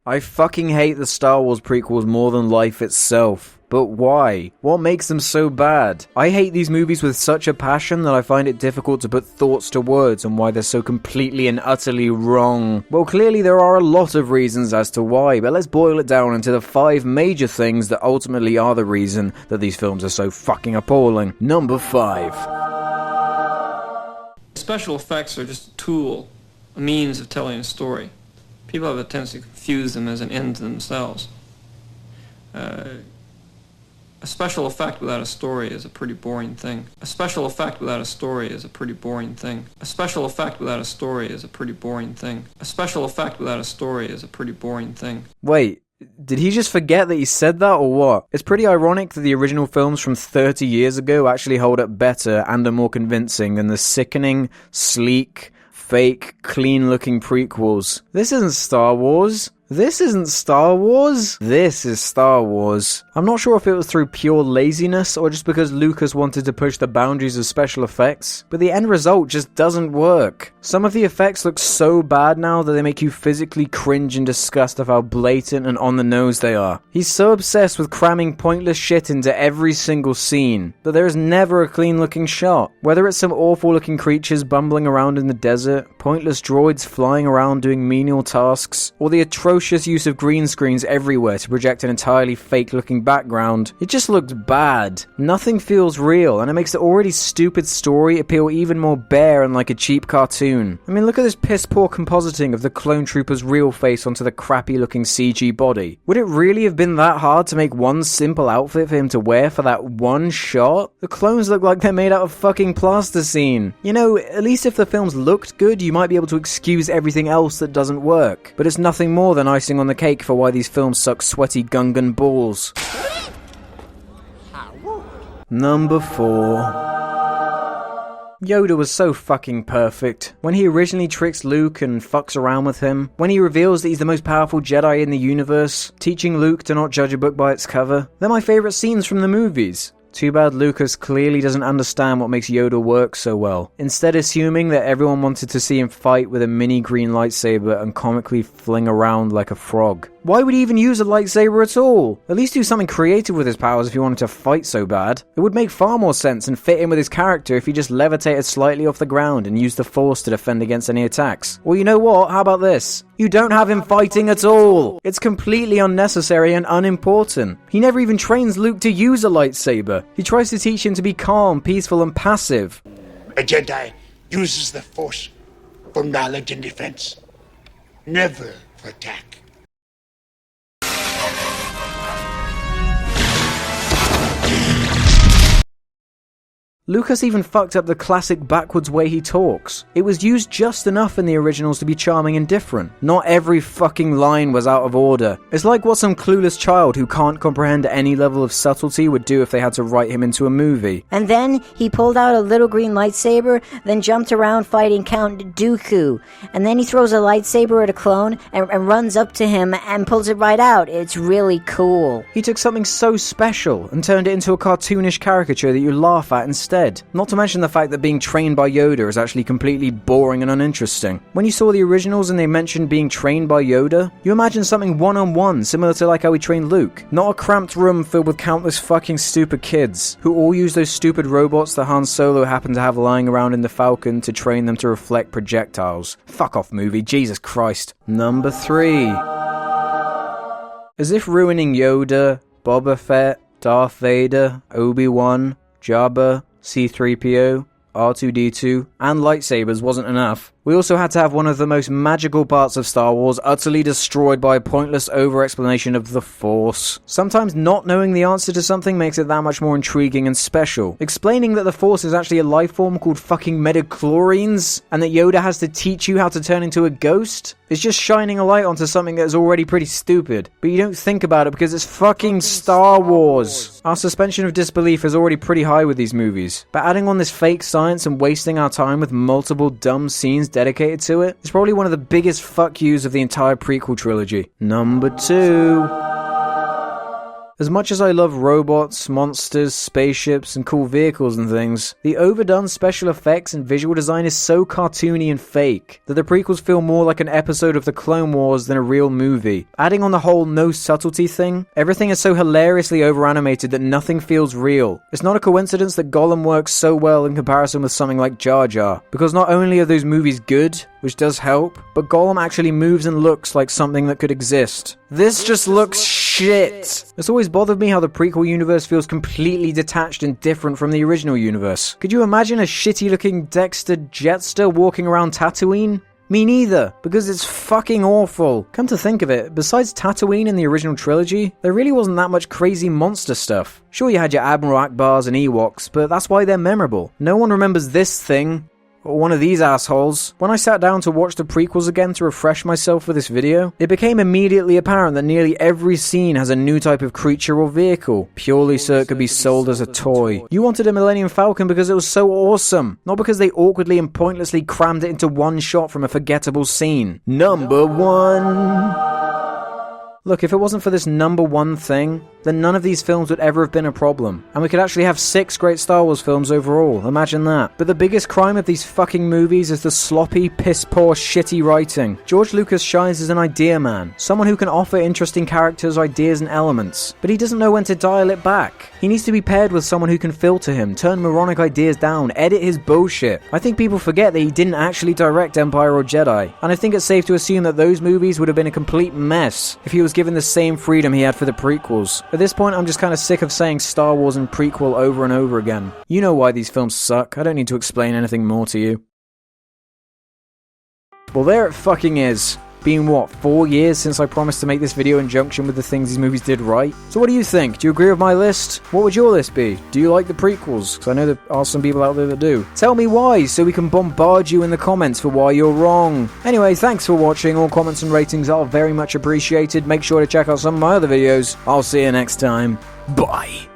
I fucking hate the Star Wars prequels more than life itself. But why? What makes them so bad? I hate these movies with such a passion that I find it difficult to put thoughts to words on why they're so completely and utterly wrong. Well, clearly there are a lot of reasons as to why, but let's boil it down into the 5 major things that ultimately are the reason that these films are so fucking appalling. Number 5. Special effects are just a tool, a means of telling a story. People have a tendency to confuse them as an end to themselves. A special effect without a story is a pretty boring thing. A special effect without a story is a pretty boring thing. A special effect without a story is a pretty boring thing. A special effect without a story is a pretty boring thing. Wait, did he just forget that he said that or what? It's pretty ironic that the original films from 30 years ago actually hold up better and are more convincing than the sickening, sleek, fake, clean-looking prequels. This isn't Star Wars. This isn't Star Wars. This is Star Wars. I'm not sure if it was through pure laziness or just because Lucas wanted to push the boundaries of special effects, but the end result just doesn't work. Some of the effects look so bad now that they make you physically cringe in disgust of how blatant and on the nose they are. He's so obsessed with cramming pointless shit into every single scene that there is never a clean looking shot. Whether it's some awful looking creatures bumbling around in the desert, pointless droids flying around doing menial tasks, or the atrocious use of green screens everywhere to project an entirely fake-looking background. It just looks bad. Nothing feels real, and it makes the already stupid story appeal even more bare and like a cheap cartoon. I mean, look at this piss-poor compositing of the clone trooper's real face onto the crappy-looking CG body. Would it really have been that hard to make one simple outfit for him to wear for that one shot? The clones look like they're made out of fucking plasticine. You know, at least if the films looked good, you might be able to excuse everything else that doesn't work. But it's nothing more than icing on the cake for why these films suck sweaty Gungan balls. Number 4. Yoda was so fucking perfect. When he originally tricks Luke and fucks around with him, when he reveals that he's the most powerful Jedi in the universe, teaching Luke to not judge a book by its cover, they're my favourite scenes from the movies. Too bad Lucas clearly doesn't understand what makes Yoda work so well. Instead assuming that everyone wanted to see him fight with a mini green lightsaber and comically fling around like a frog. Why would he even use a lightsaber at all? At least do something creative with his powers if he wanted to fight so bad. It would make far more sense and fit in with his character if he just levitated slightly off the ground and used the Force to defend against any attacks. Or you know what, how about this? You don't have him fighting at all! It's completely unnecessary and unimportant. He never even trains Luke to use a lightsaber. He tries to teach him to be calm, peaceful and passive. A Jedi uses the Force for knowledge and defense, never for attack. Lucas even fucked up the classic backwards way he talks. It was used just enough in the originals to be charming and different. Not every fucking line was out of order. It's like what some clueless child who can't comprehend any level of subtlety would do if they had to write him into a movie. And then he pulled out a little green lightsaber, then jumped around fighting Count Dooku. And then he throws a lightsaber at a clone and runs up to him and pulls it right out. It's really cool. He took something so special and turned it into a cartoonish caricature that you laugh at instead. Not to mention the fact that being trained by Yoda is actually completely boring and uninteresting. When you saw the originals and they mentioned being trained by Yoda, you imagine something one-on-one, similar to like how he trained Luke. Not a cramped room filled with countless fucking stupid kids, who all use those stupid robots that Han Solo happened to have lying around in the Falcon to train them to reflect projectiles. Fuck off, movie, Jesus Christ. Number 3. As if ruining Yoda, Boba Fett, Darth Vader, Obi-Wan, Jabba, C-3PO, R2-D2, and lightsabers wasn't enough. We also had to have one of the most magical parts of Star Wars utterly destroyed by a pointless over-explanation of the Force. Sometimes not knowing the answer to something makes it that much more intriguing and special. Explaining that the Force is actually a life form called fucking midichlorians, and that Yoda has to teach you how to turn into a ghost, is just shining a light onto something that is already pretty stupid. But you don't think about it because it's fucking Star Wars. Our suspension of disbelief is already pretty high with these movies, but adding on this fake science and wasting our time with multiple dumb scenes dedicated to it is probably one of the biggest fuck yous of the entire prequel trilogy. Number 2. As much as I love robots, monsters, spaceships, and cool vehicles and things, the overdone special effects and visual design is so cartoony and fake that the prequels feel more like an episode of the Clone Wars than a real movie. Adding on the whole no subtlety thing, everything is so hilariously overanimated that nothing feels real. It's not a coincidence that Gollum works so well in comparison with something like Jar Jar, because not only are those movies good, which does help, but Gollum actually moves and looks like something that could exist. This just looks shit. It's always bothered me how the prequel universe feels completely detached and different from the original universe. Could you imagine a shitty looking Dexter Jetster walking around Tatooine? Me neither, because it's fucking awful. Come to think of it, besides Tatooine in the original trilogy, there really wasn't that much crazy monster stuff. Sure, you had your Admiral Akbars and Ewoks, but that's why they're memorable. No one remembers this thing. Or one of these assholes. When I sat down to watch the prequels again to refresh myself for this video, it became immediately apparent that nearly every scene has a new type of creature or vehicle, purely so it could be sold as a toy. You wanted a Millennium Falcon because it was so awesome, not because they awkwardly and pointlessly crammed it into one shot from a forgettable scene. Number 1. Look, if it wasn't for this number 1 thing, then none of these films would ever have been a problem. And we could actually have 6 great Star Wars films overall, imagine that. But the biggest crime of these fucking movies is the sloppy, piss-poor, shitty writing. George Lucas shines as an idea man, someone who can offer interesting characters, ideas, and elements. But he doesn't know when to dial it back. He needs to be paired with someone who can filter him, turn moronic ideas down, edit his bullshit. I think people forget that he didn't actually direct Empire or Jedi, and I think it's safe to assume that those movies would have been a complete mess if he was given the same freedom he had for the prequels. At this point, I'm just kind of sick of saying Star Wars and prequel over and over again. You know why these films suck. I don't need to explain anything more to you. Well, there it fucking is. Been what, 4 years since I promised to make this video in junction with the things these movies did right? So what do you think? Do you agree with my list? What would your list be? Do you like the prequels? Because I know there are some people out there that do. Tell me why, so we can bombard you in the comments for why you're wrong. Anyway, thanks for watching. All comments and ratings are very much appreciated. Make sure to check out some of my other videos. I'll see you next time. Bye.